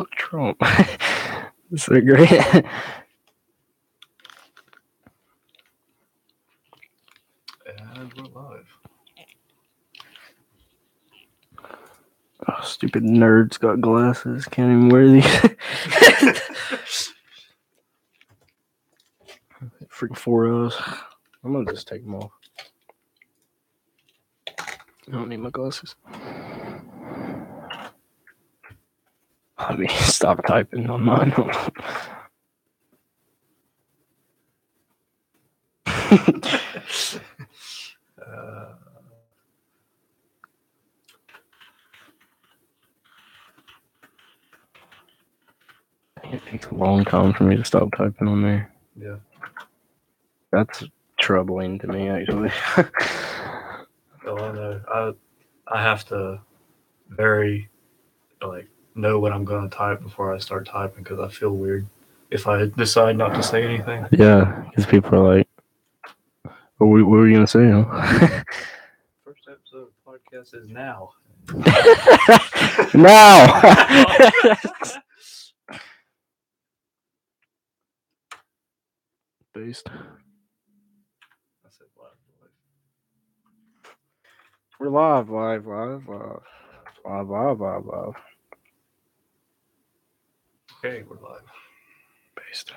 Fuck Trump. It's so great. And we're live. Oh, stupid nerds got glasses. Can't even wear these. Freaking 4 O's. I'm gonna just take them off. I don't need my glasses. Let me stop typing on mine. It takes a long time for me to stop typing on there. Yeah. That's troubling to me, actually. Oh, I know. I have to know what I'm going to type before I start typing because I feel weird if I decide not to say anything. Yeah, because people are like, what were you going to say? Huh? First episode of the podcast is now. Now! Based. I said live. We're live. Okay, we're live. Based.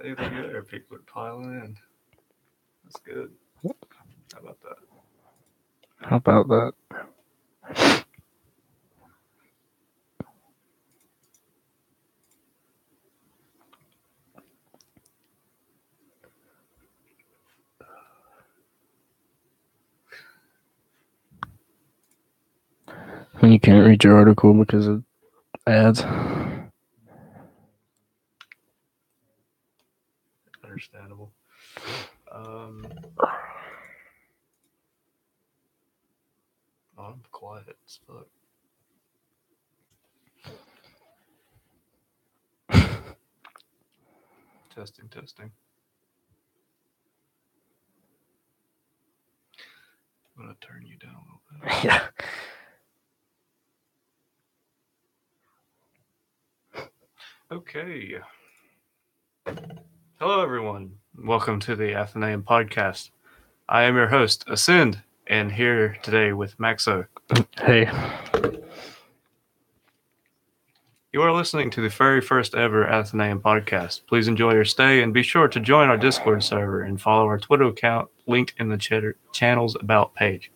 Hey, look at there. People are piling in. That's good. How about that? How about that? When you can't read your article because of ads. Understandable. I'm quiet as fuck. Testing. I'm going to turn you down a little bit. Yeah. Okay. Hello, everyone. Welcome to the Athenaeum podcast. I am your host, Ascend, and here today with Maxo. Hey. You are listening to the very first ever Athenaeum podcast. Please enjoy your stay and be sure to join our Discord server and follow our Twitter account linked in the channel's About page.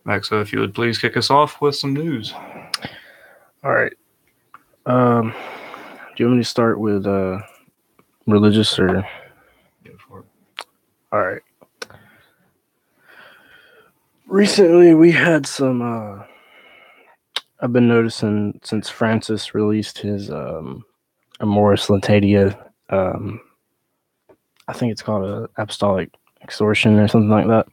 Maxo, if you would please kick us off with some news. All right. Do you want me to start with religious or? Go for it. All right. Recently, we had some. I've been noticing since Francis released his Amoris Laetitia. I think it's called an apostolic extortion or something like that.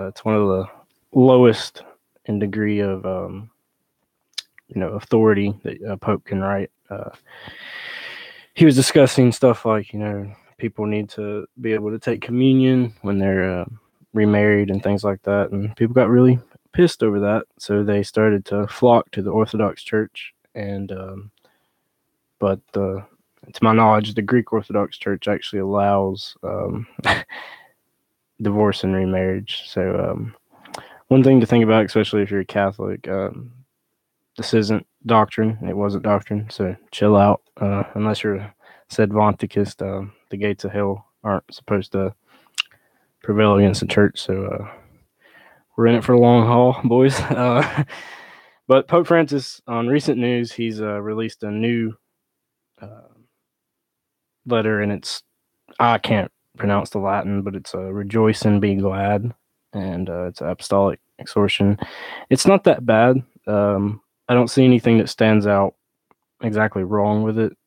It's one of the lowest in degree of authority that a pope can write. He was discussing stuff like people need to be able to take communion when they're remarried and things like that, and people got really pissed over that, so they started to flock to the Orthodox Church. And but to my knowledge, the Greek Orthodox Church actually allows divorce and remarriage. So one thing to think about, especially if you're a Catholic, this isn't doctrine. It wasn't doctrine, so chill out. Unless you're a Sedvanticist, the gates of hell aren't supposed to prevail against the church. So we're in it for the long haul, boys. But Pope Francis, on recent news, he's released a new letter, and I can't pronounce the Latin, but it's rejoice and be glad, and it's an apostolic exhortation. It's not that bad. I don't see anything that stands out exactly wrong with it.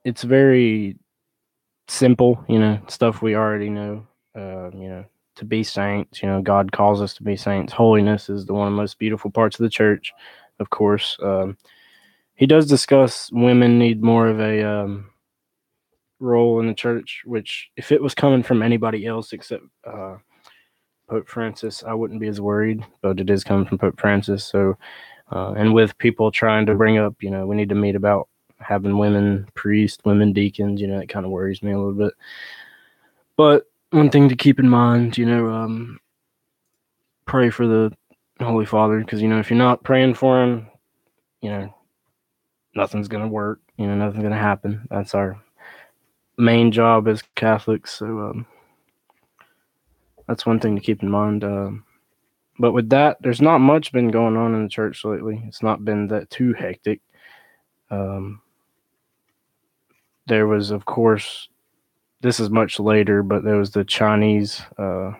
It's very simple, stuff we already know. to be saints. God calls us to be saints. Holiness is one of the most beautiful parts of the church, of course. He does discuss women need more of a role in the church, which if it was coming from anybody else except Pope Francis, I wouldn't be as worried, but it is coming from Pope Francis. So, and with people trying to bring up, we need to meet about having women priests, women deacons, it kind of worries me a little bit. But one thing to keep in mind, pray for the Holy Father, because, if you're not praying for him, nothing's going to work, nothing's going to happen. That's our main job as Catholics. So, that's one thing to keep in mind. But with that, there's not much been going on in the church lately. It's not been that too hectic. There was, of course, this is much later, but there was the China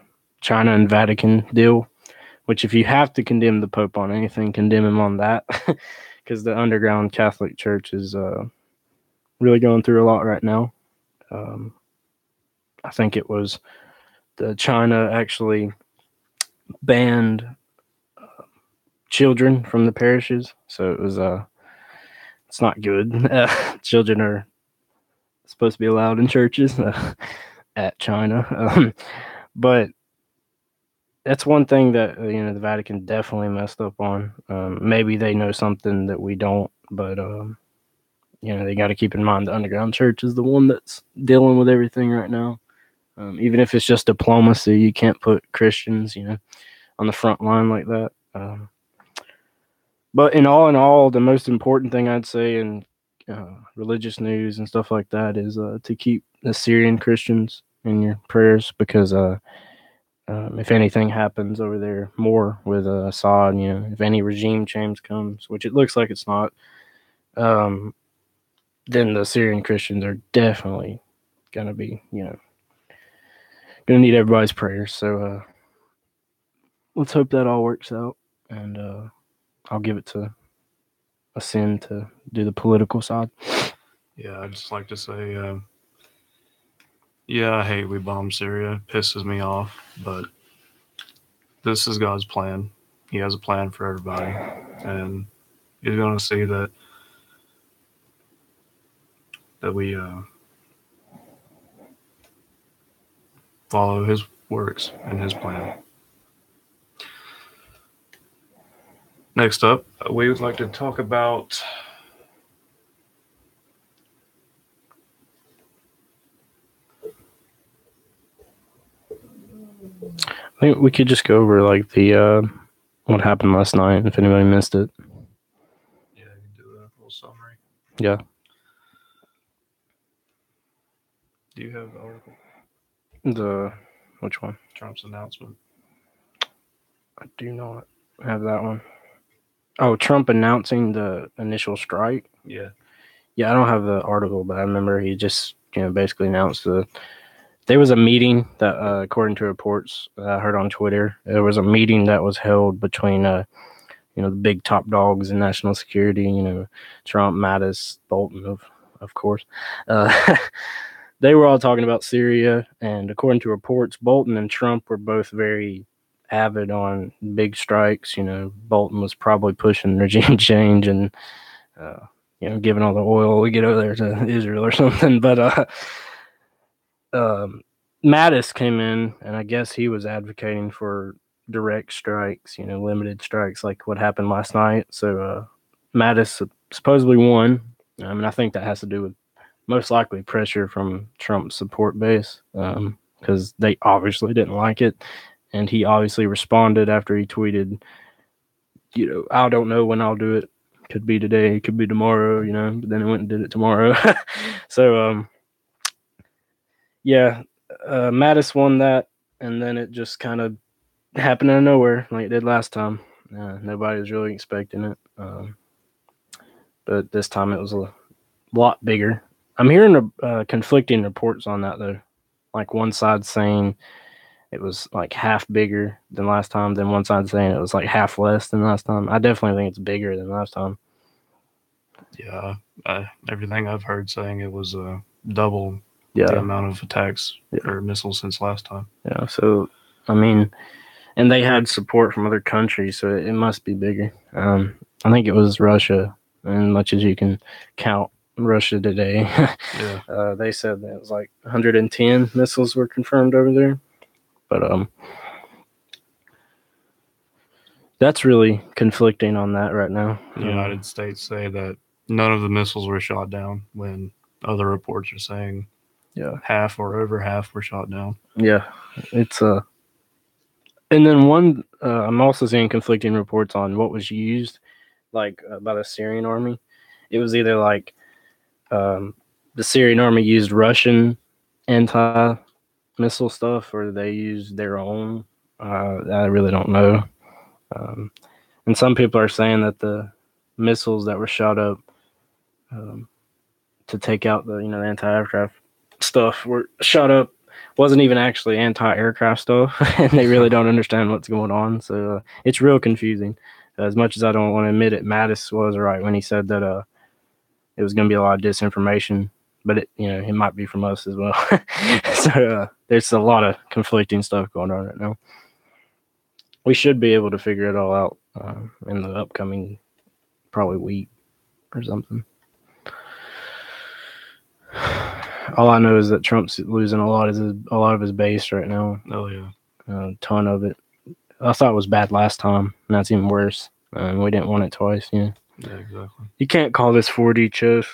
and Vatican deal, which if you have to condemn the Pope on anything, condemn him on that, because the underground Catholic Church is really going through a lot right now. I think it was the China actually banned children from the parishes, so it was it's not good. Children are supposed to be allowed in churches at China, but that's one thing that the Vatican definitely messed up on. Maybe they know something that we don't, but they got to keep in mind the underground church is the one that's dealing with everything right now. Even if it's just diplomacy, you can't put Christians, on the front line like that. But in all, the most important thing I'd say in religious news and stuff like that is to keep the Syrian Christians in your prayers, because if anything happens over there more with Assad, if any regime change comes, which it looks like it's not, then the Syrian Christians are definitely going to be, going to need everybody's prayers. So let's hope that all works out. And I'll give it to a sin to do the political side. Yeah, I'd just like to say, I hate we bombed Syria. It pisses me off, but this is God's plan. He has a plan for everybody, and He's going to see that we follow His works and His plan. Next up, we would like to talk about I think we could just go over like the what happened last night if anybody missed it. Yeah, you can do a little summary. Yeah. Do you have the article? Which one? Trump's announcement. I do not have that one. Oh, Trump announcing the initial strike. Yeah. Yeah, I don't have the article, but I remember he just basically announced there was a meeting that, according to reports I heard on Twitter, there was a meeting that was held between, the big top dogs in national security, Trump, Mattis, Bolton, of course. They were all talking about Syria, and according to reports, Bolton and Trump were both very avid on big strikes. Bolton was probably pushing regime change and, giving all the oil we get over there to Israel or something. But Mattis came in, and I guess he was advocating for direct strikes, limited strikes like what happened last night. So Mattis supposedly won. I think that has to do with most likely pressure from Trump's support base, because they obviously didn't like it. And he obviously responded after he tweeted, I don't know when I'll do it. Could be today, could be tomorrow, but then he went and did it tomorrow. So, Mattis won that, and then it just kind of happened out of nowhere like it did last time. Nobody was really expecting it. But this time it was a lot bigger. I'm hearing conflicting reports on that, though. Like one side saying it was like half bigger than last time, then one side saying it was like half less than last time. I definitely think it's bigger than last time. Yeah, everything I've heard saying it was double Yeah. the amount of attacks or missiles since last time. Yeah, so I mean, and they had support from other countries, so it must be bigger. I think it was Russia, as much as you can count Russia today. Yeah. They said that it was like 110 missiles were confirmed over there, but that's really conflicting on that right now. The United States say that none of the missiles were shot down, when other reports are saying half or over half were shot down. Yeah, it's and then I'm also seeing conflicting reports on what was used, like by the Syrian army. It was either like the Syrian army used Russian anti-missile stuff, or they used their own. I really don't know. And some people are saying that the missiles that were shot up um, to take out the anti-aircraft stuff were shot up wasn't even actually anti-aircraft stuff, and they really don't understand what's going on. So it's real confusing. As much as I don't want to admit it, Mattis was right when he said that it was going to be a lot of disinformation, but it might be from us as well. So there's a lot of conflicting stuff going on right now. We should be able to figure it all out in the upcoming probably week or something. All I know is that Trump's losing a lot of his base right now. Oh yeah, a ton of it. I thought it was bad last time, and that's even worse. We didn't want it twice. Yeah, exactly. You can't call this 4D chess.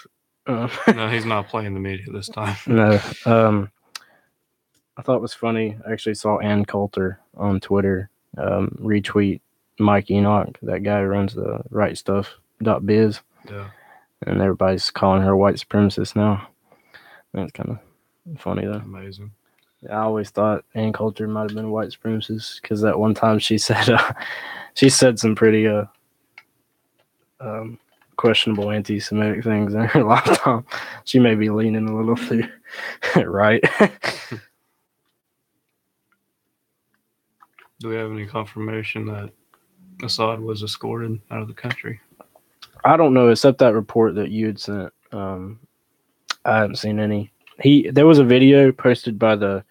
No, he's not playing the media this time. No. I thought it was funny. I actually saw Ann Coulter on Twitter retweet Mike Enoch, that guy who runs the rightstuff.biz. Yeah. And everybody's calling her a white supremacist now. That's kind of funny, though. Amazing. I always thought Ann Coulter might have been a white supremacist, because that one time she said some pretty questionable anti-Semitic things in her lifetime. She may be leaning a little too right. Do we have any confirmation that Assad was escorted out of the country? I don't know, except that report that you had sent. I haven't seen any. There was a video posted by the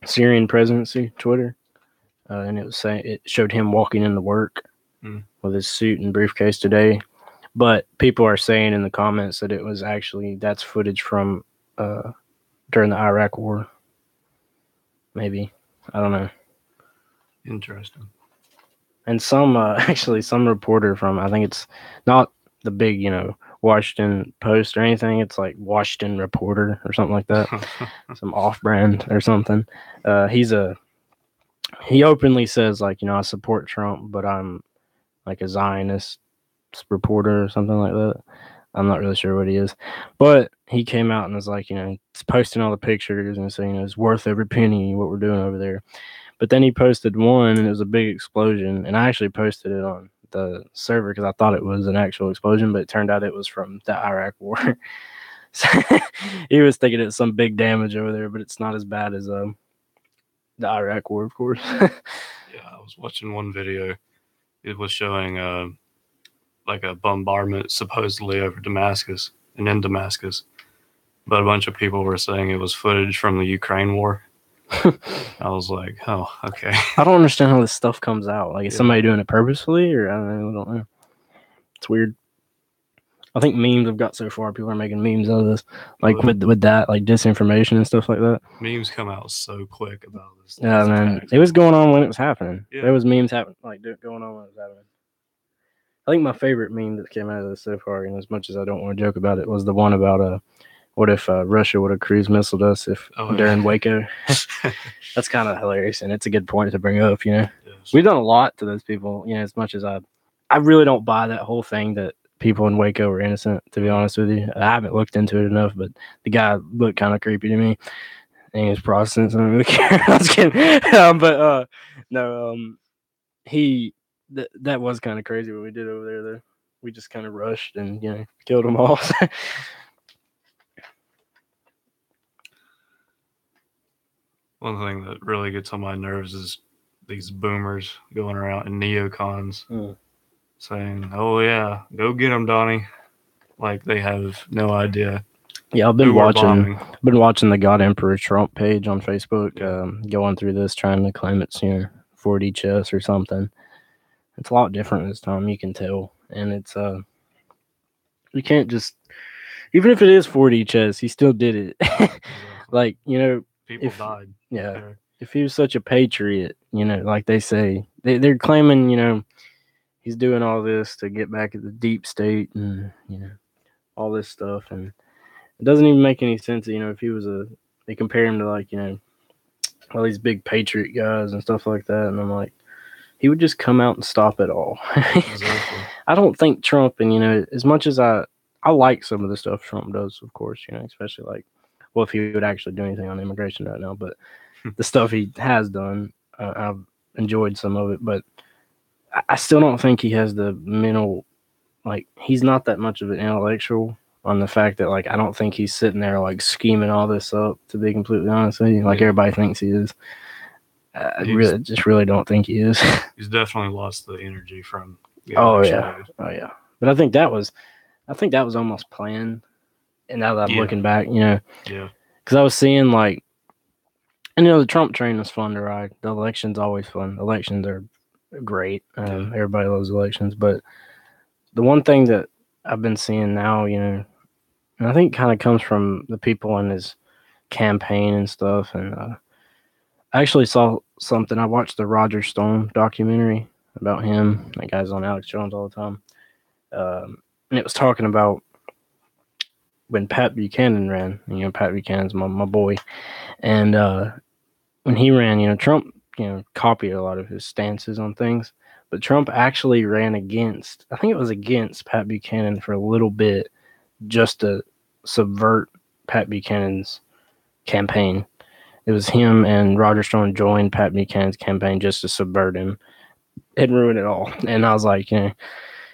Syrian presidency Twitter, and it showed him walking into work with his suit and briefcase today. But people are saying in the comments that that's footage from during the Iraq War. Maybe. I don't know. Interesting. And some reporter from, I think it's not the big, Washington Post or anything. It's like Washington Reporter or something like that. Some off-brand or something. He openly says, like, I support Trump, but I'm like a Zionist reporter or something like that. I'm not really sure what he is. But he came out and was like, he's posting all the pictures and saying it's worth every penny what we're doing over there. But then he posted one, and it was a big explosion. And I actually posted it on the server because I thought it was an actual explosion, but it turned out it was from the Iraq War. So he was thinking it's some big damage over there, but it's not as bad as the Iraq War, of course. Yeah, I was watching one video. It was showing like a bombardment supposedly over Damascus and in Damascus, but a bunch of people were saying it was footage from the Ukraine war. I was like, oh, okay. I don't understand how this stuff comes out. Like, is somebody doing it purposefully, or I don't know. It's weird. I think memes have got so far. People are making memes out of this, like with that, like disinformation and stuff like that. Memes come out so quick about this. Yeah, man. It was going on when it was happening. Yeah. There was memes happening, going on when it was happening. I think my favorite meme that came out of this so far, and as much as I don't want to joke about it, was the one about what if Russia would have cruise missiled us during Waco? That's kind of hilarious, and it's a good point to bring up. Yes. We've done a lot to those people. As much as I really don't buy that whole thing that people in Waco were innocent. To be honest with you, I haven't looked into it enough, but the guy looked kind of creepy to me. And he was Protestant, so I don't really care. I was kidding, but no, that was kind of crazy what we did over there. Though we just kind of rushed and killed them all. One thing that really gets on my nerves is these boomers going around in neocons saying, "Oh yeah, go get them, Donnie." Like they have no idea Yeah, I've Who been we're watching. bombing. Been watching the God Emperor Trump page on Facebook, Yeah. going through this, trying to claim it's 4D chess or something. It's a lot different this time. You can tell, and it's you can't just, even if it is 4D chess, he still did it. Exactly. Like People if died. yeah, There. if he was such a patriot, like they say, they're claiming, he's doing all this to get back at the deep state and all this stuff, and it doesn't even make any sense. If he was they compare him to like all these big patriot guys and stuff like that, and I'm like, he would just come out and stop it all. Exactly. I don't think Trump, and as much as I like some of the stuff Trump does, of course, especially like, well, if he would actually do anything on immigration right now, but the stuff he has done, I've enjoyed some of it, but I still don't think he has the mental, like, he's not that much of an intellectual on the fact that, like, I don't think he's sitting there, like, scheming all this up, to be completely honest with you, like Yeah. everybody thinks he is. I really don't think he is. He's definitely lost the energy from the Oh election yeah, days. oh yeah. But I think that was almost planned. And now that I'm Yeah. looking back, Yeah. because I was seeing like, and the Trump train was fun to ride. The election's always fun. Elections are great. Yeah. Everybody loves elections, but the one thing that I've been seeing now, and I think kind of comes from the people in his campaign and stuff. And I actually saw something. I watched the Roger Stone documentary about him. That guy's on Alex Jones all the time. And it was talking about when Pat Buchanan ran. Pat Buchanan's my boy. And when he ran, Trump, copied a lot of his stances on things. But Trump actually ran against, I think it was against Pat Buchanan for a little bit just to subvert Pat Buchanan's campaign. It was him and Roger Stone joined Pat Buchanan's campaign just to subvert him and ruin it all. And I was like,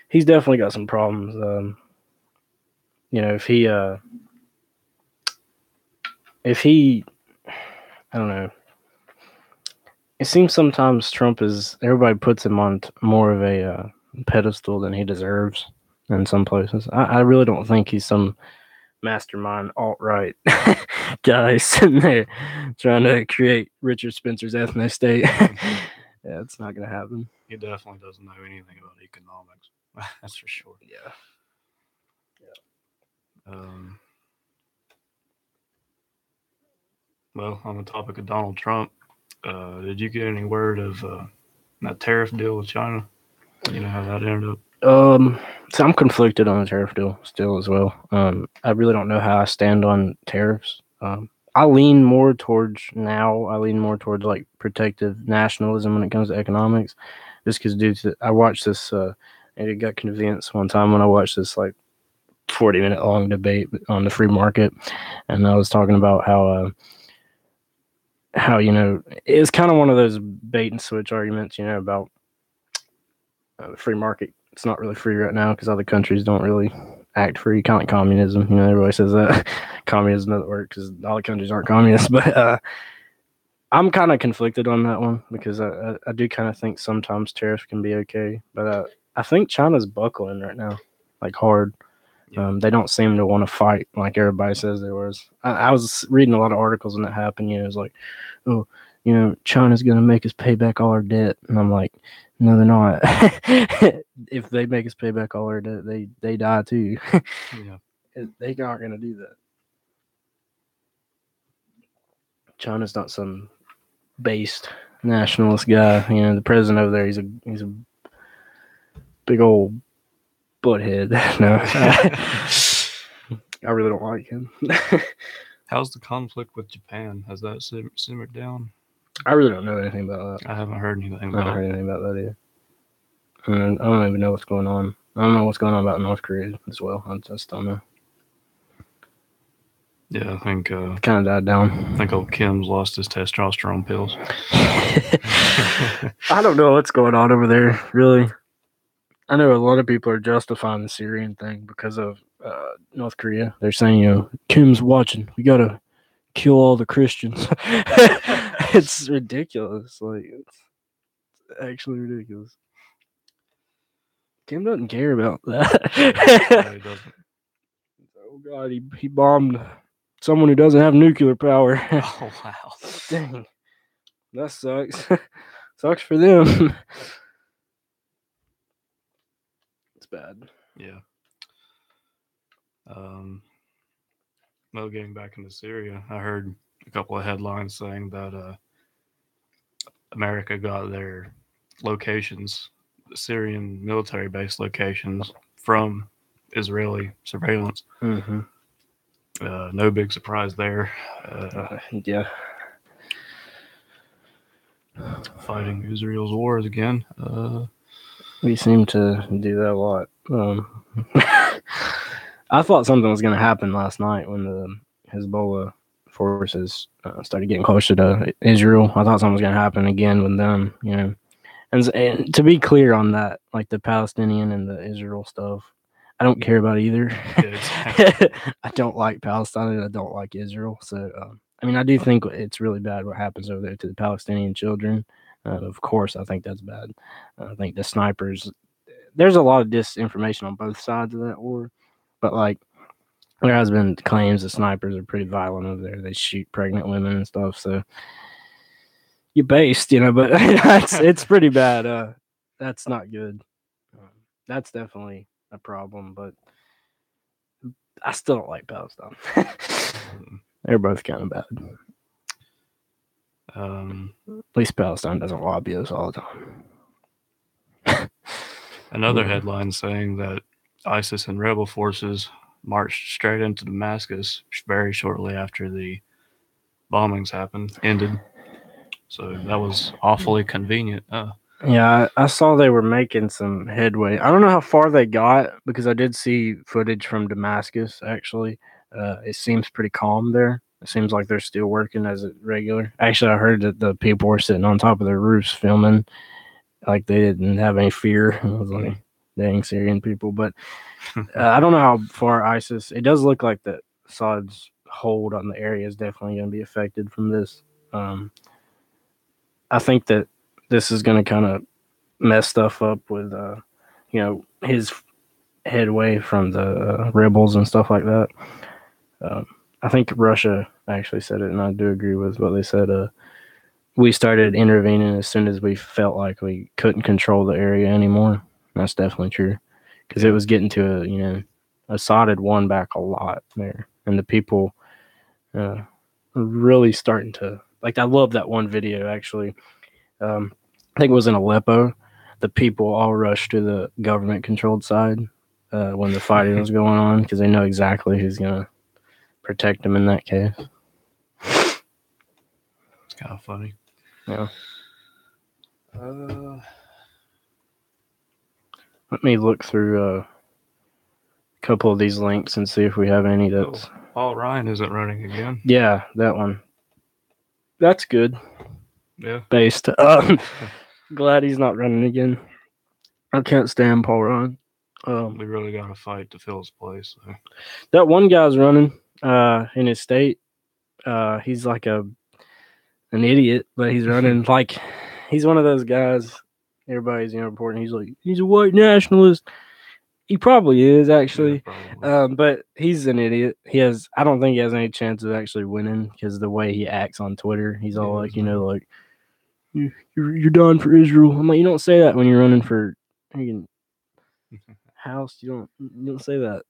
he's definitely got some problems. If he, I don't know. It seems sometimes Trump everybody puts him on more of a pedestal than he deserves in some places. I really don't think he's some mastermind alt-right guy sitting there trying to create Richard Spencer's ethnic state. Yeah, it's not going to happen. He definitely doesn't know anything about economics. That's for sure. Yeah. Um, well, on the topic of Donald Trump, did you get any word of that tariff deal with China? You know how that ended up? So I'm conflicted on the tariff deal still as well. I really don't know how I stand on tariffs. I lean more towards like protective nationalism when it comes to economics, just because I watched this. And it got convinced one time when I watched this like 40-minute long debate on the free market, and I was talking about how it's kind of one of those bait and switch arguments, about the free market. It's not really free right now because other countries don't really act free, kind of like communism. Everybody says that communism doesn't work because all the countries aren't communist. But I'm kind of conflicted on that one because I do kind of think sometimes tariffs can be okay, but I think China's buckling right now, like hard. Yeah. They don't seem to want to fight like everybody says they was. I was reading a lot of articles when that happened. It was like, oh, China's gonna make us pay back all our debt, and I'm like, no, they're not. If they make us pay back all our debt, they die too. Yeah. They aren't gonna do that. China's not some based nationalist guy. The president over there, he's a big old butthead. No, I really don't like him. How's the conflict with Japan? Has that simmered down? I really don't know anything about that. I haven't heard anything I about haven't heard it. anything about that either. I don't even know what's going on. I don't know what's going on about North Korea as well. I just don't know. Yeah, I think Kind of died down. I think old Kim's lost his testosterone pills. I don't know what's going on over there, really. I know a lot of people are justifying the Syrian thing because of North Korea. They're saying, Kim's watching. We gotta kill all the Christians. It's ridiculous. Like, it's actually ridiculous. Kim doesn't care about that. Yeah, he doesn't. God, he bombed someone who doesn't have nuclear power. Oh wow. Dang, that sucks. Sucks for them. It's bad. Yeah. Well, getting back into Syria, I heard a couple of headlines saying that America got their locations, Syrian military base locations, from Israeli surveillance. Mm-hmm. No big surprise there. Yeah. Fighting Israel's wars again. We seem to do that a lot. I thought something was going to happen last night when the Hezbollah forces started getting closer to Israel. I thought something was going to happen again with them, you know. And to be clear on that, like the Palestinian and the Israel stuff, I don't care about either. Exactly. I don't like Palestine and I don't like Israel. So, I mean, I do think it's really bad what happens over there to the Palestinian children. Of course, I think that's bad. I think the snipers, there's a lot of disinformation on both sides of that war, but like there has been claims the snipers are pretty violent over there. They shoot pregnant women and stuff. So you're based, you know, but it's pretty bad. That's not good. That's definitely a problem, but I still don't like Palestine. They're both kind of bad. At least Palestine doesn't lobby us all the time. Another headline saying that ISIS and rebel forces marched straight into Damascus very shortly after the bombings ended. So that was awfully convenient. Yeah, I saw they were making some headway. I don't know how far they got because I did see footage from Damascus, actually. It seems pretty calm there. It seems like they're still working as a regular. Actually, I heard that the people were sitting on top of their roofs filming, like they didn't have any fear. I was like, dang, Syrian people. But I don't know how far ISIS. It does look like that Assad's hold on the area is definitely going to be affected from this. I think that this is going to kind of mess stuff up with, his headway from the rebels and stuff like that. I think Russia actually said it, and I do agree with what they said. We started intervening as soon as we felt like we couldn't control the area anymore. That's definitely true because it was getting to Assad had won back a lot there, and the people really starting to like. I love that one video actually. I think it was in Aleppo. The people all rushed to the government-controlled side when the fighting was going on because they know exactly who's gonna protect them in that case. It's kind of funny. Yeah. Let me look through a couple of these links and see if we have any that's. Paul Ryan isn't running again. Yeah, that one. That's good. Yeah. Based. Glad he's not running again. I can't stand Paul Ryan. We really got to fight to fill his place. So. That one guy's running in his state. He's like an idiot, but he's running like he's one of those guys. Everybody's reporting. He's like he's a white nationalist. He probably is actually, yeah, but he's an idiot. I don't think he has any chance of actually winning because the way he acts on Twitter, he's all like, like you're done for Israel. I'm like, you don't say that when you're running for House. You don't say that.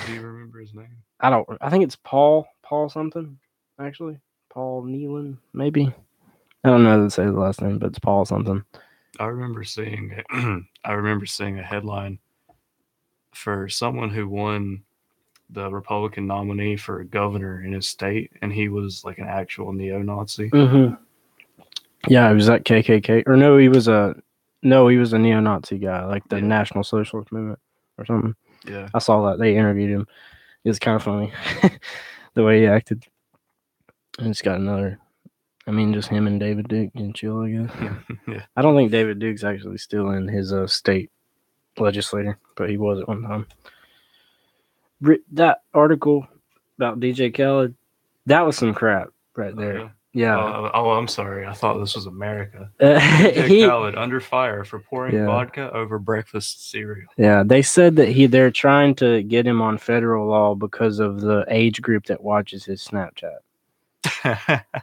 Do you remember his name? I don't. I think it's Paul something. Actually, Paul Nealon, maybe. I don't know how to say the last name, but it's Paul something. I remember seeing a headline for someone who won the Republican nominee for governor in his state, and he was like an actual neo-Nazi. Mm-hmm. Yeah, he was that KKK, or no, he was a neo-Nazi guy, like the National Socialist Movement or something. Yeah, I saw that they interviewed him. It was kind of funny the way he acted. And it's got another. I mean, just him and David Duke and chill, I guess. yeah. I don't think David Duke's actually still in his state legislator, but he was at one time. That article about DJ Khaled, that was some crap right there. Yeah. I'm sorry. I thought this was America. DJ He Khaled under fire for pouring yeah. vodka over breakfast cereal. Yeah, they said that they're trying to get him on federal law because of the age group that watches his Snapchat.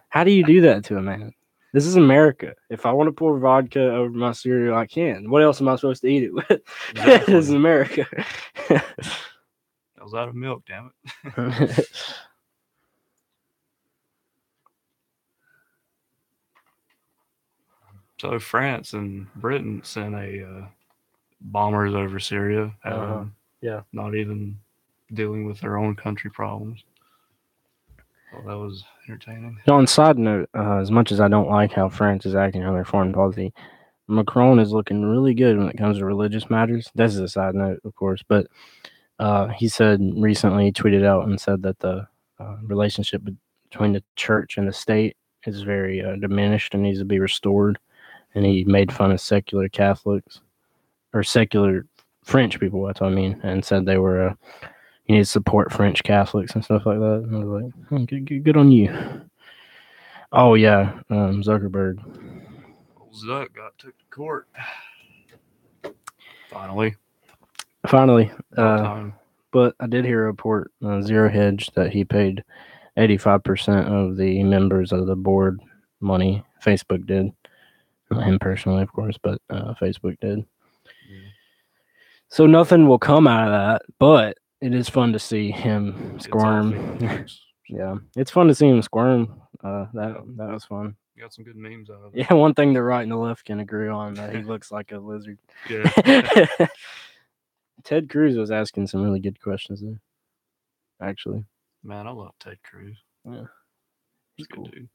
How do you do that to a man? This is America. If I want to pour vodka over my cereal, I can. What else am I supposed to eat it with? Exactly. This is America. I was out of milk, damn it. So France and Britain sent a bombers over Syria, Yeah. not even dealing with their own country problems. Well, that was entertaining. On side note, as much as I don't like how France is acting on their foreign policy, Macron is looking really good when it comes to religious matters. This is a side note, of course, but he said recently, he tweeted out and said that the relationship between the church and the state is very diminished and needs to be restored. And he made fun of secular Catholics or secular French people. That's what I mean, and said they were you need to support French Catholics and stuff like that. And I was like, good on you. Oh yeah, Zuckerberg. Old Zuck got took to court. Finally. Time. But I did hear a report, Zero Hedge, that he paid 85% of the members of the board money. Facebook did. Not him personally, of course, but Facebook did. Yeah. So nothing will come out of that, but it is fun to see him squirm. Yeah, it's fun to see him squirm. That was fun. You got some good memes out of it. Yeah, one thing the right and the left can agree on, that he looks like a lizard. Yeah. Ted Cruz was asking some really good questions there, actually. Man, I love Ted Cruz. Yeah. He's a good dude.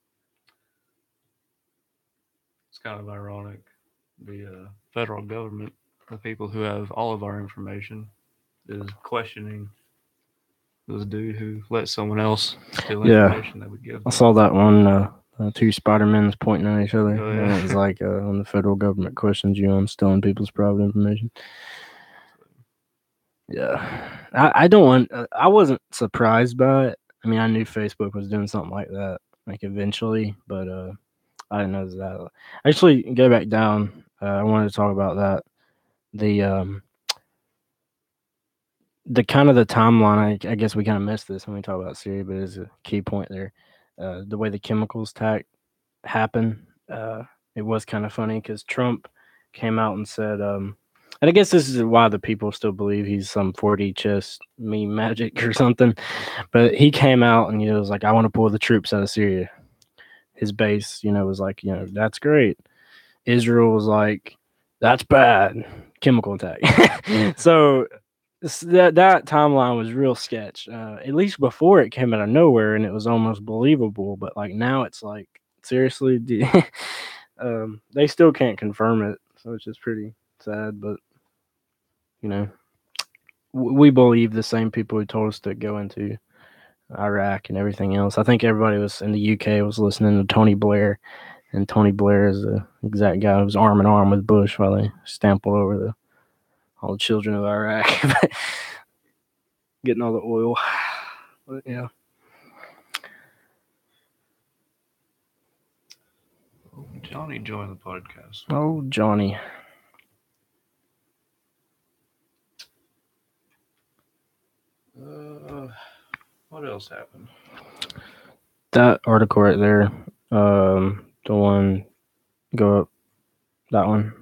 It's kind of ironic. The federal government, the people who have all of our information, is questioning this dude who let someone else steal information that would give them. I saw that one, two Spider-Mans pointing at each other. Oh, yeah. And it was like, when the federal government questions you on stealing people's private information. Yeah. I don't want, I wasn't surprised by it. I mean, I knew Facebook was doing something like that, like eventually, but I didn't know that. Actually, go back down. I wanted to talk about that. The kind of the timeline, I guess we kind of missed this when we talk about Syria, but it's a key point there. The way the chemicals attack happened, it was kind of funny because Trump came out and said, and I guess this is why the people still believe he's some 4D chess meme magic or something, but he came out and was like, I want to pull the troops out of Syria. His base, was like, that's great. Israel was like, that's bad. Chemical attack. So that timeline was real sketch. At least before it came out of nowhere, and it was almost believable. But like now, it's like, seriously, they still can't confirm it, so it's just pretty sad. But we believe the same people who told us to go into Iraq and everything else. I think everybody was in the UK was listening to Tony Blair, and Tony Blair is the exact guy who was arm in arm with Bush while they stampled over all the children of Iraq, getting all the oil. But yeah. Johnny joined the podcast. Oh, Johnny. What else happened? That article right there, the one, go up, that one.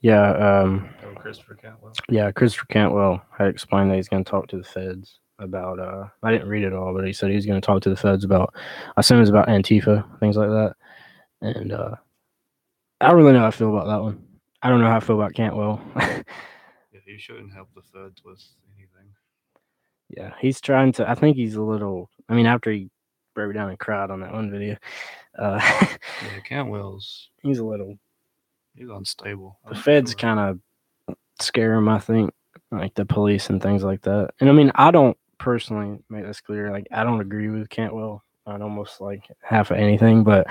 Yeah. Christopher Cantwell. Yeah, Christopher Cantwell had explained that he's going to talk to the feds about. I didn't read it all, but he said he was going to talk to the feds about. I assume it's about Antifa, things like that. And I don't really know how I feel about that one. I don't know how I feel about Cantwell. Yeah, he shouldn't help the feds with anything. Yeah, he's trying to. I think he's a little. I mean, after he broke down and cried on that one video. Yeah, Cantwell's. He's a little. He's unstable. The feds kind of scare him, I think, like the police and things like that. And I mean, I don't personally make this clear. Like, I don't agree with Cantwell on almost like half of anything, but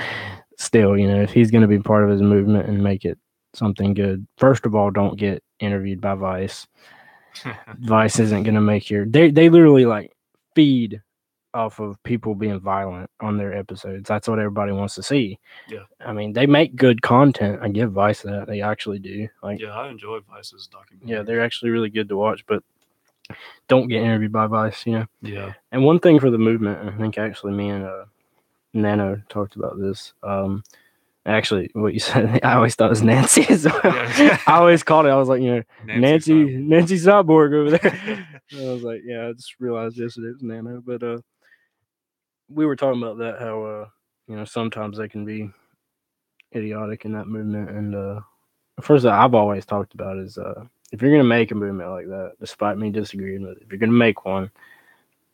still, if he's going to be part of his movement and make it something good, first of all, don't get interviewed by Vice. Vice isn't going to make your. They literally like feed off of people being violent on their episodes. That's what everybody wants to see. Yeah. I mean, they make good content. I give Vice that. They actually do. Like, Yeah, I enjoy Vice's documentaries. yeah, they're actually really good to watch, but don't get interviewed by Vice, you know? Yeah. And one thing for the movement, I think actually me and Nano talked about this. Actually, what you said, I always thought it was Nancy as well. Yeah. I always called it. I was like, Nancy Cyborg over there. I was like, yeah, I just realized yesterday it was Nano. But we were talking about that, how sometimes they can be idiotic in that movement. And first, I've always talked about is if you're gonna make a movement like that, despite me disagreeing with it, if you're gonna make one,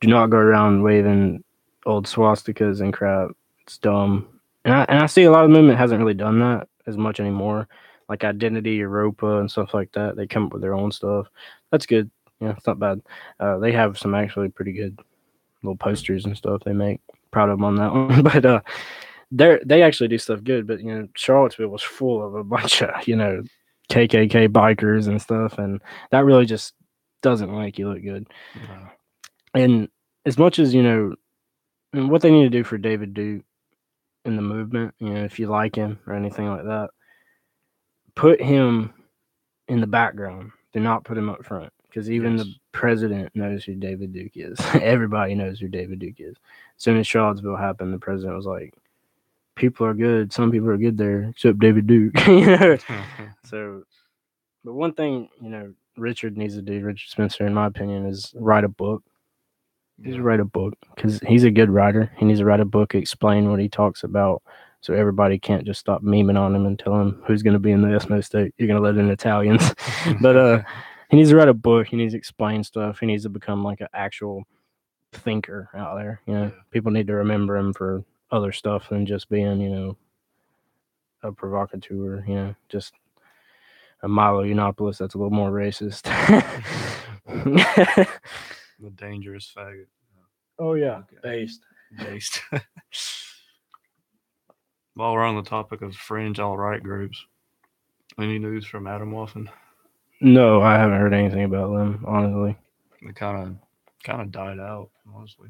do not go around waving old swastikas and crap. It's dumb. And I see a lot of the movement hasn't really done that as much anymore. Like Identity, Europa, and stuff like that. They come up with their own stuff. That's good. Yeah, it's not bad. They have some actually pretty good little posters and stuff they make. Proud of them on that one. But they actually do stuff good. But Charlottesville was full of a bunch of KKK bikers and stuff, and that really just doesn't make you look good. No. And as much as and what they need to do for David Duke in the movement, if you like him or anything like that, put him in the background. Do not put him up front, because even the president knows who David Duke is. Everybody knows who David Duke is. As soon as Charlottesville happened, the president was like, "People are good. Some people are good there, except David Duke." So, but one thing Richard needs to do, Richard Spencer, in my opinion, is write a book. He needs to write a book, because he's a good writer. He needs to write a book, explain what he talks about, so everybody can't just stop memeing on him and tell him who's going to be in the ethno state. You're going to let in Italians. But he needs to write a book. He needs to explain stuff. He needs to become like an actual thinker out there. People need to remember him for other stuff than just being, a provocateur. Just a Milo Yiannopoulos that's a little more racist. The dangerous faggot. Oh yeah, okay. Based. While we're on the topic of fringe alt-right groups, any news from Athenaeum? No, I haven't heard anything about them, honestly. They kind of died out, honestly.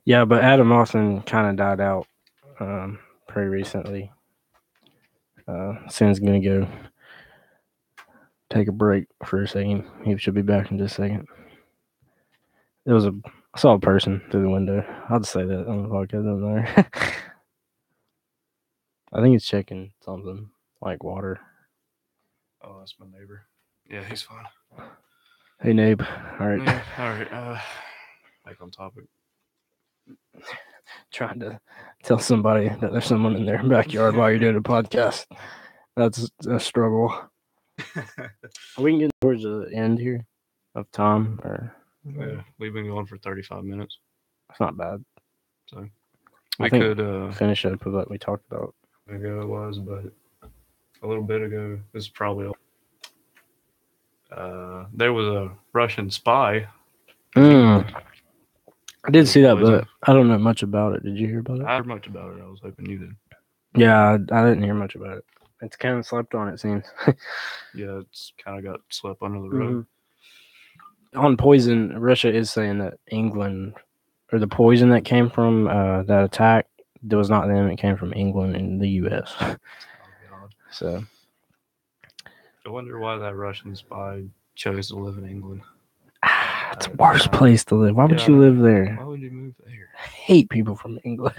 Yeah, but Adam Lawson kind of died out pretty recently. Sin's gonna go take a break for a second. He should be back in just a second. I saw a person through the window. I'll just say that on the podcast. Doesn't matter. I think he's checking something like water. Oh, that's my neighbor. Yeah, he's fine. Hey, Nabe. All right. Yeah, all right. Back on topic. Trying to tell somebody that there's someone in their backyard while you're doing a podcast. That's a struggle. We can get towards the end here of time, or yeah, we've been going for 35 minutes. It's not bad. So we could finish up with what we talked about. Ago it was, but a little bit ago, this is probably. There was a Russian spy. I did see that, but I don't know much about it. Did you hear about it? I heard much about it. I was hoping you did. Yeah, I didn't hear much about it. It's kind of slept on, it seems. Yeah, it's kind of got swept under the rug. On poison, Russia is saying that England, or the poison that came from that attack, that was not them. It came from England and the U.S. Oh, God. So, I wonder why that Russian spy chose to live in England. It's the worst place to live. Why would you live there? Why would you move there? I hate people from England.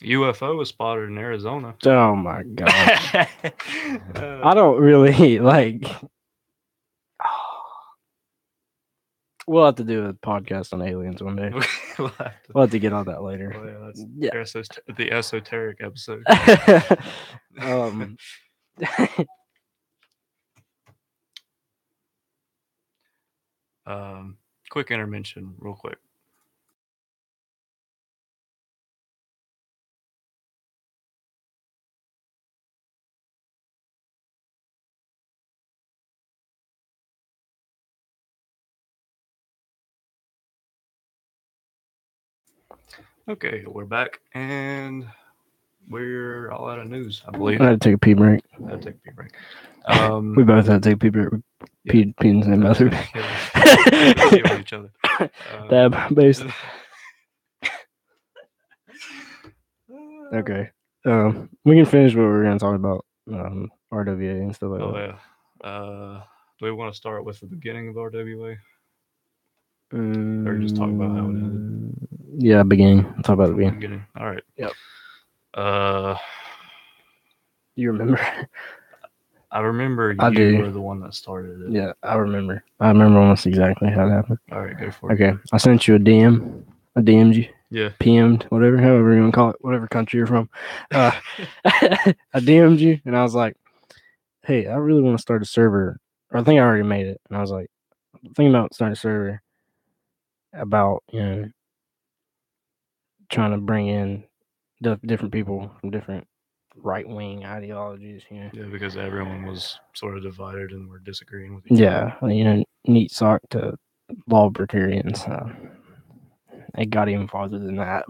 UFO was spotted in Arizona. Oh my god! I don't really like. We'll have to do a podcast on aliens one day. We'll have to get on that later. Oh, yeah, that's the esoteric episode. Quick intervention, real quick. Okay, we're back, and we're all out of news, I believe. I had to take a pee break. I had to take a pee break. We both had to take a pee break. We peed in the same bathroom. Kill each other. Dab, based. Okay. We can finish what we were going to talk about. RWA and stuff like Oh that. yeah. Do we want to start with the beginning of RWA? Or just talk about how it ended? Yeah, beginning. Talk about the beginning. All right. Yep. You remember? I remember I you do. were the one that started it. Yeah, I remember. I remember almost exactly how it happened. All right, go for it. Okay, I sent you a DM. I DM'd you. Yeah. PM'd, whatever, however you want to call it, whatever country you're from. I DM'd you, and I was like, hey, I really want to start a server. Or I think I already made it. And I was like, thinking about starting a server about, trying to bring in different people from different right-wing ideologies, Yeah, because everyone was sort of divided and were disagreeing with each other. Yeah, neat sock to law libertarians. It got even farther than that.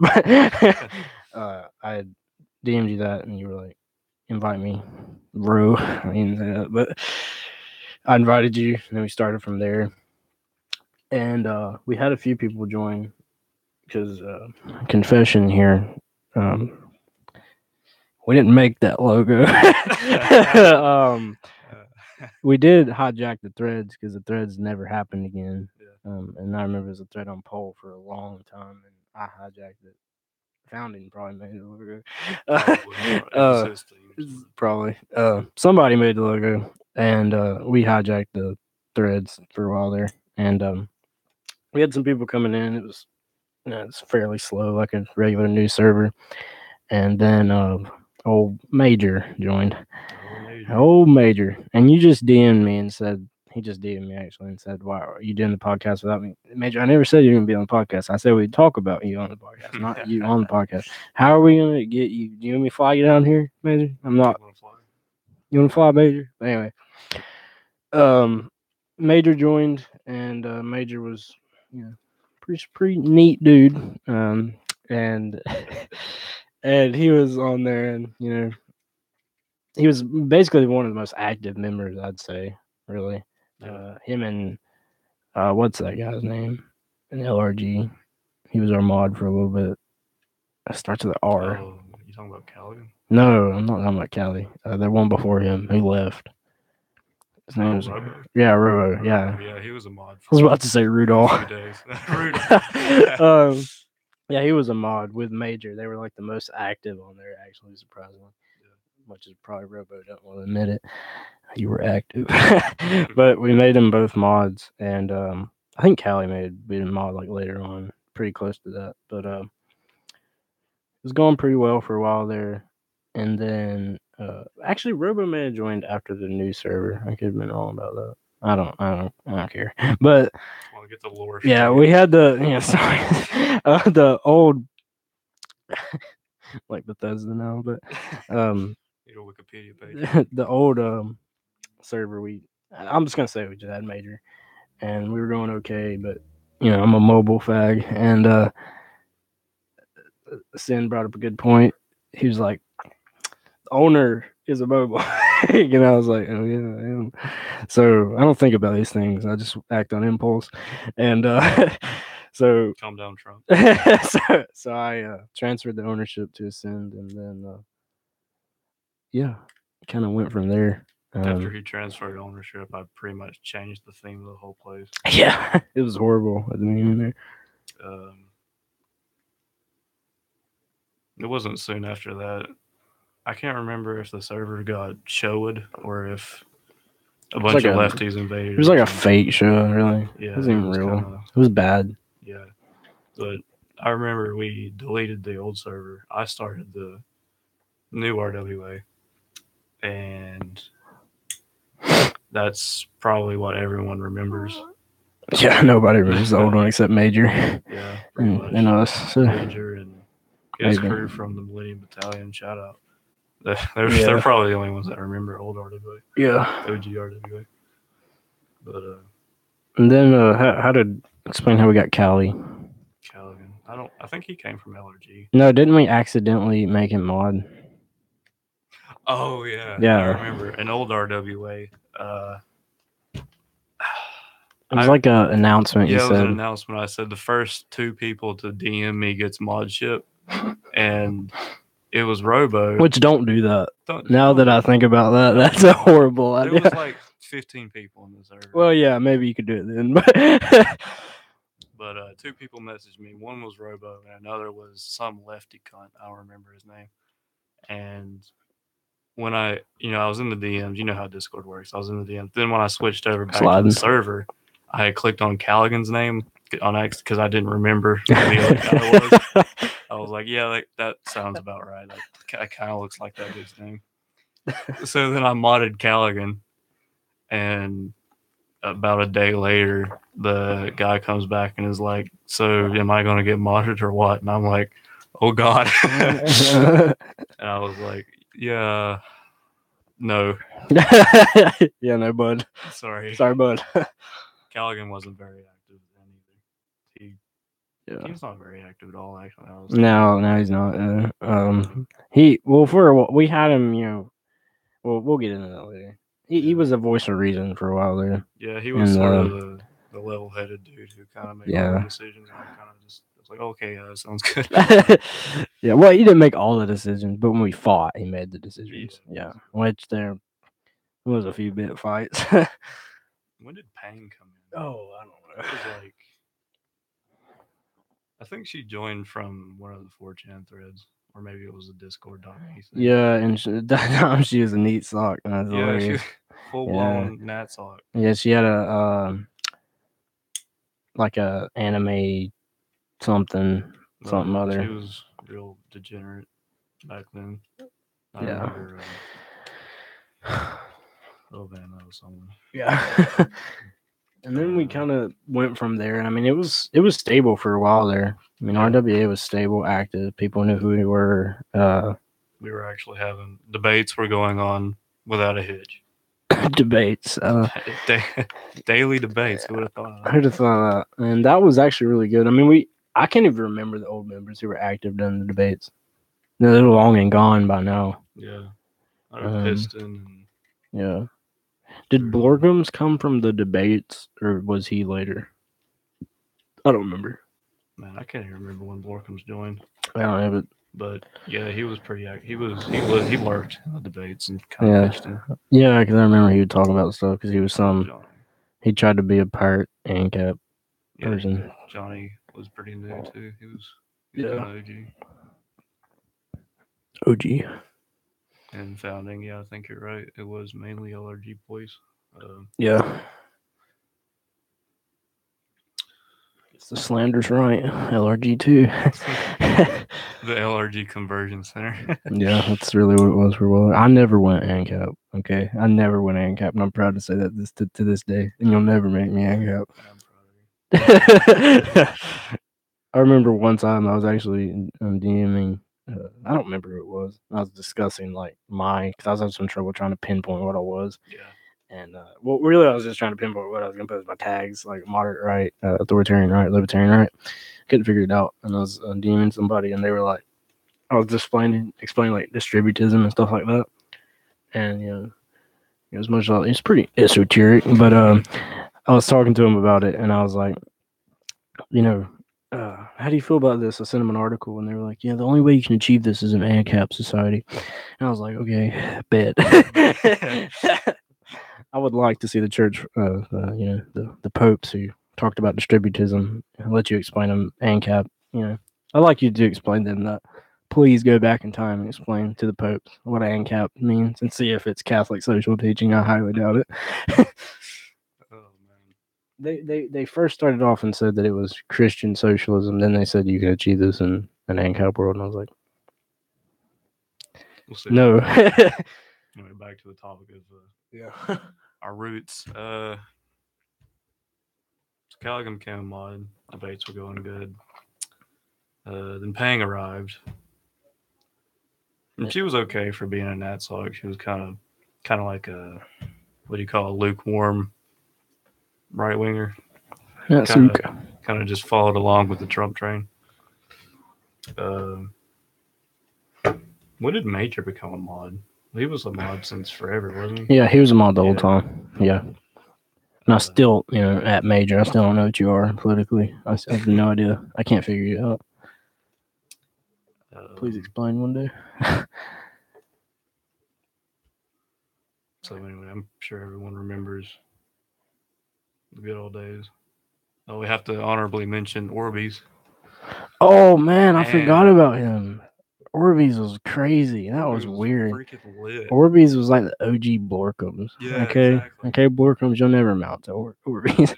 I DM'd you that, and you were like, invite me, bro. I didn't say that, but I invited you, and then we started from there. And we had a few people join because confession here. We didn't make that logo. We did hijack the threads because the threads never happened again. Yeah. And I remember there's a thread on poll for a long time, and I hijacked it. Founding probably made the logo. Probably. Somebody made the logo, and we hijacked the threads for a while there. And we had some people coming in. It was it's fairly slow, like a regular news server. And then old Major joined. Old Major. And you just DM'd me and said, he just DM'd me actually and said, why are you doing the podcast without me? Major, I never said you were going to be on the podcast. I said we'd talk about you on the podcast, not you on the podcast. How are we going to get you? Do you want me to fly you down here, Major? I'm not. You want to fly, Major? Anyway. Major joined, and Major was, pretty neat dude. And and he was on there, and he was basically one of the most active members, I'd say. Really, him and what's that guy's name? An LRG. He was our mod for a little bit. It starts with an R. Oh, you talking about Callaghan? No, I'm not talking about Callie. The one before him who left. His name was Robo. Yeah, Robo. Yeah. Yeah, he was a mod. I was about to say Rudolph. A few days. Rudolph. Yeah, he was a mod with Major. They were like the most active on there, actually, surprisingly. Much as probably Robo don't want to admit it, you were active. But we made them both mods, and I think Callie made being mod like later on, pretty close to that. But it was going pretty well for a while there, and then actually Robo may have joined after the new server. I could have been wrong about that. I don't care. But want to get the lore. Yeah, we had the the old like Bethesda now, but need a Wikipedia page. The old server I'm just gonna say we just had Major, and we were going okay, but I'm a mobile fag, and Sin brought up a good point. He was like, owner is a mobile. I was like, oh yeah, I am. So I don't think about these things. I just act on impulse, and so calm down, Trump. so I transferred the ownership to Ascend, and then kind of went from there. After he transferred ownership, I pretty much changed the theme of the whole place. Yeah, it was horrible at the beginning there. It wasn't soon after that. I can't remember if the server got showed or if a bunch of lefties invaded. It was like a fake show, really. Yeah, it wasn't even real. It was bad. Yeah, but I remember we deleted the old server. I started the new RWA, and that's probably what everyone remembers. Yeah, nobody remembers the old one except Major. Yeah, and us. So. Major and his crew from the Millennium Battalion. Shout out. They're probably the only ones that remember old RWA. Yeah. OG RWA. But and then how to explain how we got Callaghan. I think he came from LRG. No, didn't we accidentally make him mod? Oh yeah, I Yeah. remember an old RWA. It was I like a announcement. You Yeah, it was an said, announcement. I said the first 2 people to DM me gets mod ship, and it was Robo. which don't do that. Now Don't that do I it. think about that, Don't that's do a it. horrible There idea. was like 15 people in the server. Well, yeah, maybe you could do it then, but But 2 people messaged me. One was Robo, and another was some lefty cunt. I don't remember his name. And when I was in the DMs. You know how Discord works. I was in the DMs. Then when I switched over back to sliding. the server, I had clicked on Callaghan's name on X because I didn't remember who the other guy was. I was like, yeah, that sounds about right. That kind of looks like that dude's name. So then I modded Callaghan, and about a day later, the guy comes back and is like, "So, am I going to get modded or what?" And I'm like, "Oh God!" And I was like, "Yeah, no, Yeah, no, bud. sorry." Sorry, bud. Callaghan wasn't very active then either. Yeah. He's not very active at all, actually. No, he's not. We had him. We'll get into that later. He was a voice of reason for a while there. Yeah, he was And, sort of the level-headed dude who kind of made all the Yeah. decisions, and I kind of just was like, okay, that sounds good. Yeah, well, he didn't make all the decisions, but when we fought, he made the decisions. Yeah, which there was a few bit fights. When did Pang come in? Oh, I don't It was like, I think she joined from one of the 4chan threads, or maybe it was a Discord.me thing. Yeah, and that time she was a neat sock. That's Yeah, she hilarious. was full-blown Nat sock. Yeah, she had a like a anime something other. She was real degenerate back then. I Yeah. remember. Oh man, that was someone. Yeah. And then we kind of went from there. I mean, it was stable for a while there. I mean, Yeah. RWA was stable, active. People knew who we were. We were actually having debates were going on without a hitch. Debates. Daily debates. Who would have thought of that? Who'd have thought that? And that was actually really good. I mean, I can't even remember the old members who were active during the debates. They're long and gone by now. Yeah. Piston. Yeah. Did Blorgums come from the debates, or was he later? I don't remember. Man, I can't even remember when Blorkums joined. I don't know, but yeah, he was pretty active. He lurked in the debates and kind of pitched in. Yeah, because I remember he would talk about stuff because he was he tried to be a pirate ANCAP person. Yeah, Johnny was pretty new too. He was kind of OG. And founding, yeah, I think you're right. It was mainly LRG boys. Yeah. The slander's right. LRG too. The LRG Conversion Center. Yeah, that's really what it was for a while. I never went ANCAP. Okay, I never went ANCAP, and I'm proud to say that to this day. And you'll never make me ANCAP. I'm proud of you. I remember one time I was actually DMing. I don't remember who it was. I was discussing because I was having some trouble trying to pinpoint what I was. Yeah. And really, I was just trying to pinpoint what I was going to put as my tags, like moderate right, authoritarian right, libertarian right. Couldn't figure it out, and I was DMing somebody, and they were like, I was explaining like distributism and stuff like that, and it was it's pretty esoteric, but I was talking to him about it, and I was like, how do you feel about this? I sent them an article, and they were like, yeah, the only way you can achieve this is an ANCAP society. And I was like, okay, bet. I would like to see the church, the popes who talked about distributism and let you explain them ANCAP. I'd like you to explain them that. Please go back in time and explain to the popes what ANCAP means and see if it's Catholic social teaching. I highly doubt it. Oh man. They first started off and said that it was Christian socialism. Then they said you can achieve this in an ANCAP world, and I was like, we'll see. No. Anyway, back to the topic of our roots. So Callaghan became a mod. Debates were going good. Then Pang arrived. And she was okay for being a Natsog. She was kind of like a, what do you call a lukewarm right winger. Kind of just followed along with the Trump train. Uh, when did Major become a mod? He was a mod since forever, wasn't he? Yeah, he was a mod the whole Yeah. time. Yeah. And I Uh, still, at Major, I still don't know what you are politically. I have no idea. I can't figure you out. Please um, explain one day. so anyway, I'm sure everyone remembers the good old days. Oh, we have to honorably mention Orbeez. Oh man, I forgot Man, about him. Orbeez was crazy. That Orbeez was was weird. freaking lit. Orbeez was like the OG Blorkums. Yeah, Okay, exactly. okay, Blorkums, you'll never mount to Orbeez.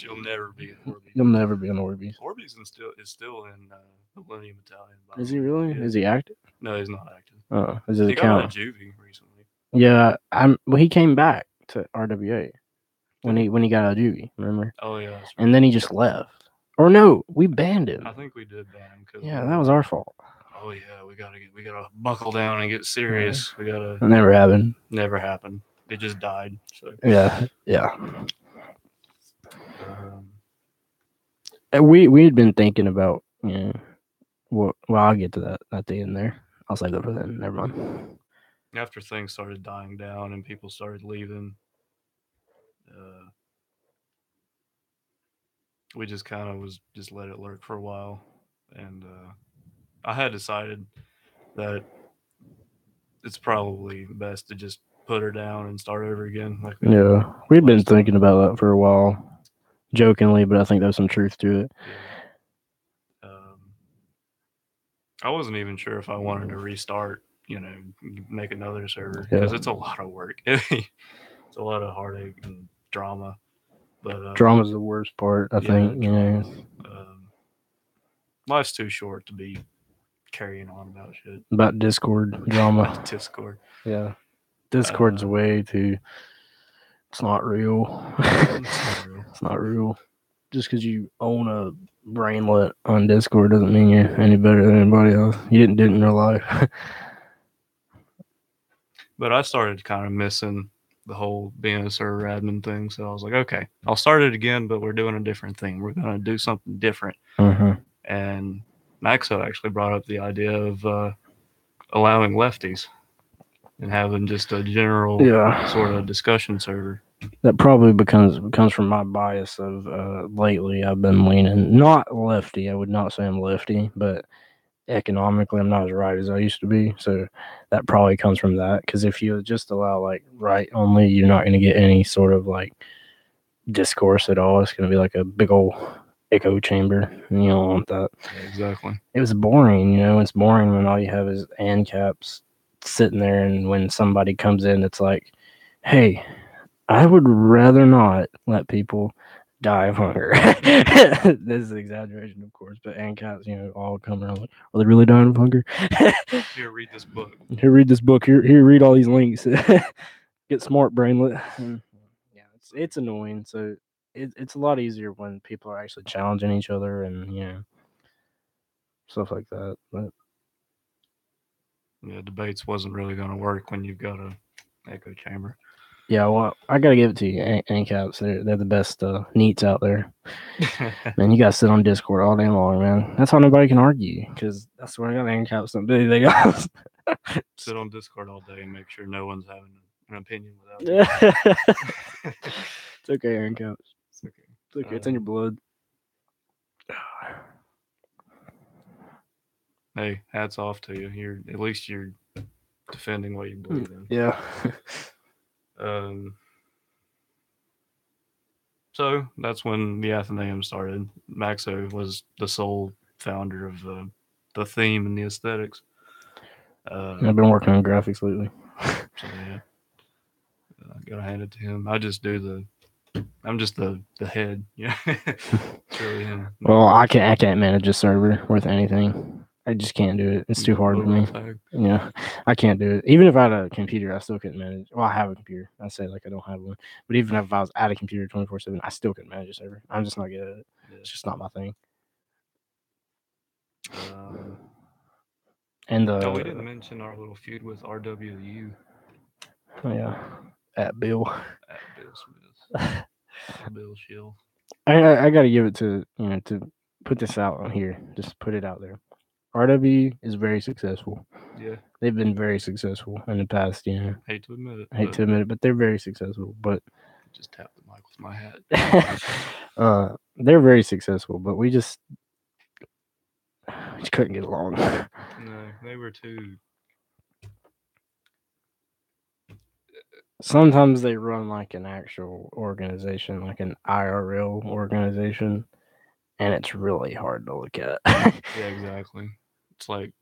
You'll never be an Orbeez. You'll never be an Orbeez. Orbeez is still in Millennium Italian, by Is the he way. really? Yeah. Is he active? No, he's not active. Oh, is his He got out of account? juvie recently. Yeah, well, he came back to RWA Did he? when he got out of juvie. Remember? Oh yeah, that's right. And then he just left. Or no, we banned him. I think we did ban him because we Yeah, were that was like, our fault. oh yeah, we gotta buckle down and get serious. We gotta. It never happened. Never happened. It just died. So. Yeah. Um, We had been thinking about well, I'll get to that at the end there. I'll save that for then. Never mind. after things started dying down and people started leaving, uh, we just kind of was just let it lurk for a while, and I had decided that it's probably best to just put her down and start over again. Like we did We'd been last time. thinking about that for a while, jokingly, but I think there's some truth to it. Yeah. I wasn't even sure if I wanted to restart. Make another server because it's a lot of work. It's a lot of heartache and drama. But Drama's the worst part, I think. drama. Life's too short to be carrying on about shit. About Discord drama. About Discord. Yeah. Discord's way too. It's not real. It's not real. Just because you own a brainlet on Discord doesn't mean you're any better than anybody else. You didn't do it in real life. But I started kind of missing the whole being a server admin thing. So I was like, okay, I'll start it again, but we're doing a different thing. We're going to do something different. And Maxo actually brought up the idea of allowing lefties and having just a general sort of discussion server. That probably comes from my bias of lately I've been leaning not lefty. I would not say I'm lefty, but economically I'm not as right as I used to be. So that probably comes from that. Because if you just allow like right only, you're not going to get any sort of like discourse at all. It's going to be like a big old echo chamber. And you don't want that. Yeah, exactly. It was boring. It's boring when all you have is ANCAPs sitting there, and when somebody comes in, it's like, hey, I would rather not let people die of hunger. This is an exaggeration, of course, but ANCAPs, all come around like, are they really dying of hunger? Here, read this book. Here, read this book. Here, read all these links. Get smart, brainlet. Yeah, it's annoying. So it's a lot easier when people are actually challenging each other and stuff like that. But yeah, debates wasn't really going to work when you've got a echo chamber. Yeah, well, I gotta give it to you, ANCAPs. They're the best neats out there. Man, you gotta sit on Discord all day long, man. That's how nobody can argue, because that's where I got ANCAPs. Something they got. Sit on Discord all day and make sure no one's having an opinion without you. It's okay, ANCAPs. It's okay. It's okay. It's in your blood. Hey, hats off to you. At least you're defending what you believe in. Yeah. So that's when the Athenaeum started. Maxo was the sole founder of the theme and the aesthetics. I've been working on graphics lately. So yeah, I gotta hand it to him. I'm just the head. Yeah, it's really him. Well, I can't manage a server worth anything. I just can't do it. It's too hard for me. Yeah, I can't do it. Even if I had a computer, I still couldn't manage. Well, I have a computer. I say like I don't have one, but even if I was at a computer 24/7, I still couldn't manage a server. I'm just not good at it. Yeah. It's just not my thing. And we didn't mention our little feud with RWU. Oh yeah, at Bill. At Bill Smith. Bill Shill. I gotta give it to to put this out on here. Just put it out there. RW is very successful. Yeah, They've been very successful in the past. hate to admit it, I hate but to admit it, but they're very successful. But just tap the mic with my hat. they're very successful. But we just couldn't get along. No, they were too. Sometimes they run like an actual organization, like an IRL organization, and it's really hard to look at. Yeah, exactly. It's like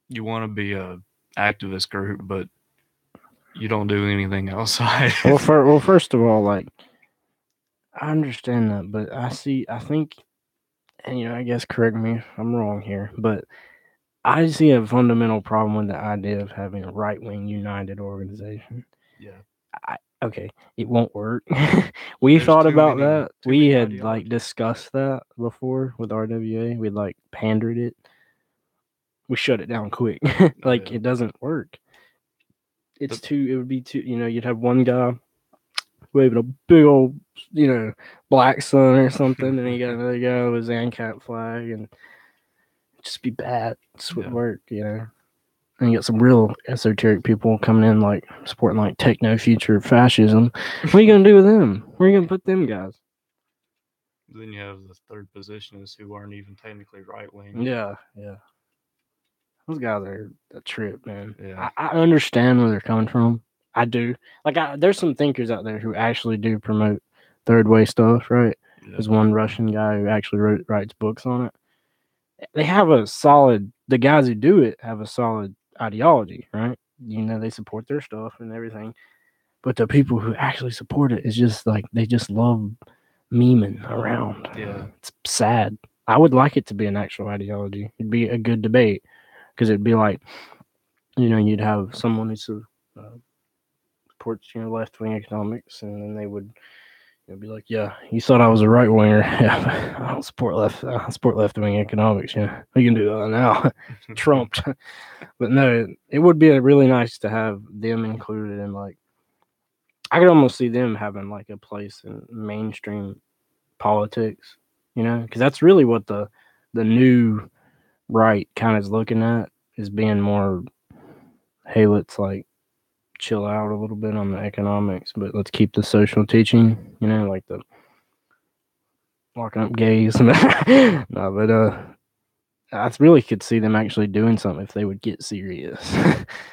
you want to be a activist group, but you don't do anything outside. well, first of all, like I understand that, but I think, and I guess correct me if I'm wrong here, but I see a fundamental problem with the idea of having a right wing united organization. Yeah, Okay, it won't work. We there's thought about that. too We many had like ideologies. discussed that before with RWA. We'd like pandered it. We shut it down quick. Oh Like yeah, it doesn't work. the, It's too. It would be too. You'd have one guy waving a big old, black sun or something, and you got another guy with his ANCAP flag, and just be bad. This would yeah. work. And you got some real esoteric people coming in, like supporting like techno future fascism. What are you gonna do with them? Where are you gonna put them guys? Then you have the third positionists who aren't even technically right wing. Yeah, yeah. Those guys are a trip, man. Yeah, I understand where they're coming from. I do. Like, there's some thinkers out there who actually do promote third way stuff, right? yeah, There's one Russian guy who actually writes books on it. They have a solid. The guys who do it have a solid ideology, right? They support their stuff and everything. But the people who actually support it is just like they just love memeing around. yeah, It's sad. I would like it to be an actual ideology. It'd be a good debate because it'd be like, you'd have someone who supports left wing economics, and then they would be like, yeah, you thought I was a right winger. Yeah, I don't support left. I support left wing economics. Yeah, we can do that now. Trumped. But no, it would be really nice to have them included in like. I could almost see them having like a place in mainstream politics. Because that's really what the new right kind of is looking at, is being more. Hey, let's like chill out a little bit on the economics, but let's keep the social teaching, like the locking up gays. No, but I really could see them actually doing something if they would get serious.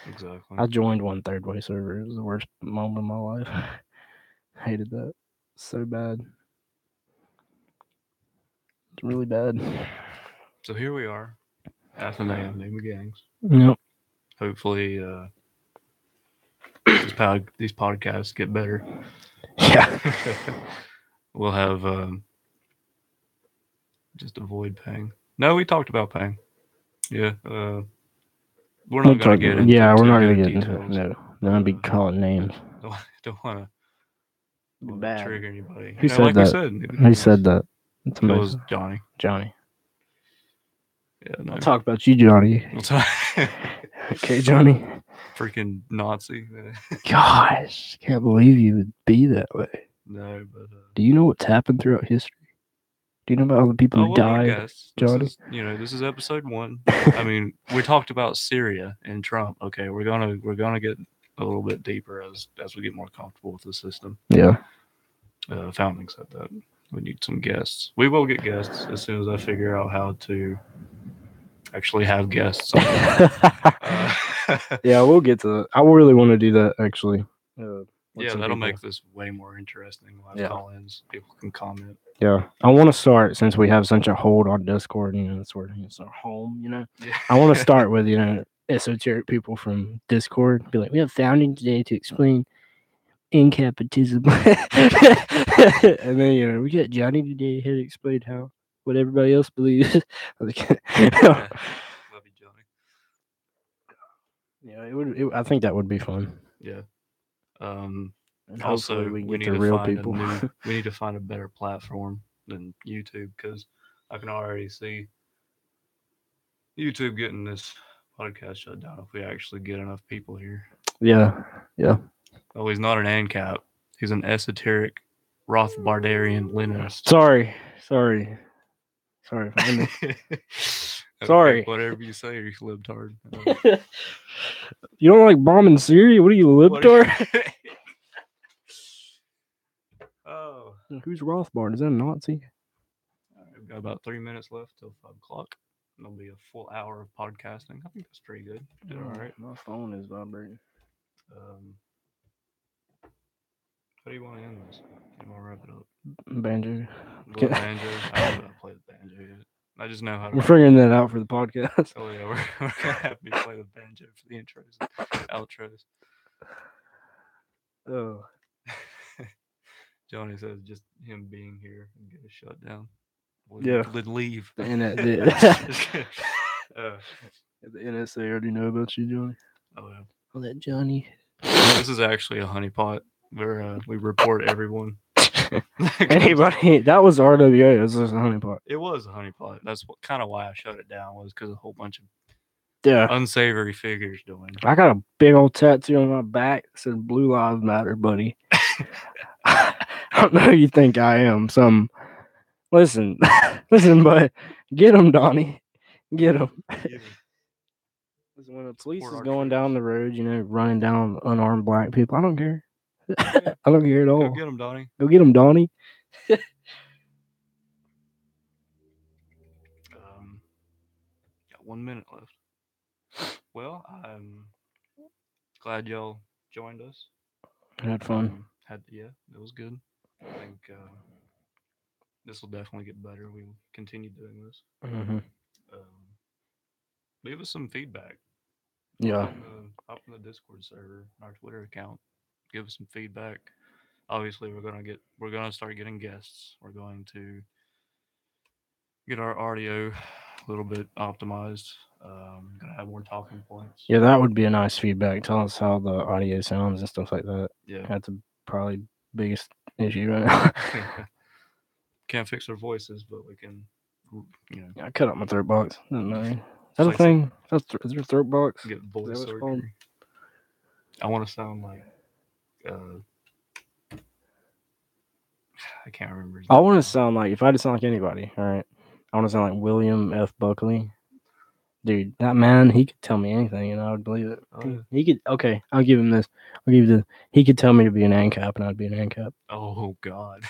exactly. I joined one third way server. It was the worst moment of my life. Hated that so bad. It's really bad. So here we are, Athenaeum, New Beginnings. Yep. Hopefully, these podcasts get better. Yeah. We'll have just avoid paying. No, we talked about paying. Yeah, we're not going to get into yeah, we're too not good gonna get into it. details. No, they're gonna be calling names. Don't want to Bad. trigger anybody. Who said Like we that? said, Who said that? it was Johnny. Johnny. Yeah, no. I'll talk about you, Johnny. Okay, Johnny. Freaking Nazi. Gosh, can't believe you would be that way. No, but do you know what's happened throughout history? Do you know about all the people who died, Johnny? This is episode 1. I mean, we talked about Syria and Trump. Okay, we're gonna get a little bit deeper as we get more comfortable with the system. Yeah. Founding said that we need some guests. We will get guests as soon as I figure out how to actually have guests. Yeah, we'll get to that. I really want to do that actually. Yeah, that'll make this way more interesting. We'll have call-ins. People can comment. Yeah, I want to start, since we have such a hold on Discord. That's where it's our home. Yeah. I want to start with esoteric people from Discord. Be like, we have founding today to explain incapitism, and then we got Johnny today here to explain how what everybody else believes. Love you, Johnny. Yeah, it would. I think that would be fun. Yeah. And also, we need get to real find people. we need to find a better platform than YouTube, because I can already see YouTube getting this podcast shut down if we actually get enough people here. Yeah. Oh, he's not an ANCAP. He's an esoteric Rothbardarian Leninist. Sorry. Sorry. Whatever you say, you libtard. You don't like bombing Syria? What are you, libtard? Oh. Who's Rothbard? Is that a Nazi? We've got about 3 minutes left till 5 o'clock. It'll be a full hour of podcasting. I think that's pretty good. Did all right. My phone is vibrating. How do you want to end this? You want to wrap it up? Banjo. Banjo. I don't know how to play the banjo yet. I just know how to. We're figuring that out for the podcast. Oh yeah, we're gonna have me play the banjo for the intros, outros. Oh. Johnny says just him being here and get us shut down. Yeah. Would leave. The NSA already know about you, Johnny. Oh yeah. Oh, that Johnny. This is actually a honeypot where we report everyone. Anybody? That was RWA. This was a honeypot. It was a honeypot. That's kind of why I shut it down, was because a whole bunch of unsavory figures doing it. I got a big old tattoo on my back that says "Blue Lives Matter," buddy. I don't know who you think I am. Listen, but get him, Donnie. Get him. Listen, when the police is going down the road, running down unarmed black people, I don't care. I don't care at all. Go get him, Donnie. Go get him, Donnie. Got 1 minute left. Well, I'm glad y'all joined us. I had fun. It was good. I think this will definitely get better. We will continue doing this. Mm-hmm. Leave us some feedback. Yeah. Hop in the Discord server, our Twitter account. Give us some feedback. Obviously, we're gonna start getting guests. We're going to get our audio a little bit optimized. Gonna have more talking points. Yeah, that would be a nice feedback. Tell us how the audio sounds and stuff like that. Yeah, that's probably biggest issue right now. Can't fix our voices, but we can. I cut out my throat box. Doesn't matter. Is that a thing? Is there a throat box? Get voice surgery. I want to sound like. I can't remember. I want to sound like, if I had to sound like anybody, all right, I want to sound like William F. Buckley. Dude, that man, he could tell me anything and I would believe it. Oh, he could, okay, I'll give him this. He could tell me to be an ANCAP and I'd be an ANCAP. Oh, God.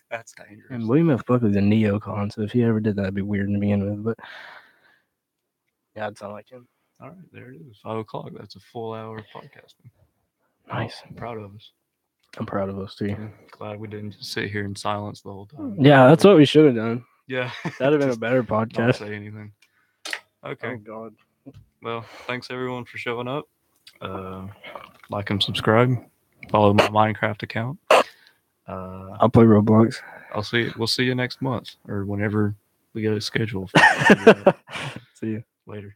That's dangerous. And William F. Buckley's a neocon, so if he ever did that, it'd be weird to begin with, but yeah, I'd sound like him. All right, there it is. 5 o'clock. That's a full hour of podcasting. Nice. I'm proud of us. I'm proud of us, too. Yeah, glad we didn't just sit here in silence the whole time. Yeah, that's what we should have done. Yeah. That'd have been a better podcast. Not say anything. Okay. Oh, God. Well, thanks, everyone, for showing up. Like and subscribe. Follow my Minecraft account. I'll play Roblox. We'll see you next month or whenever we get a schedule. See you later.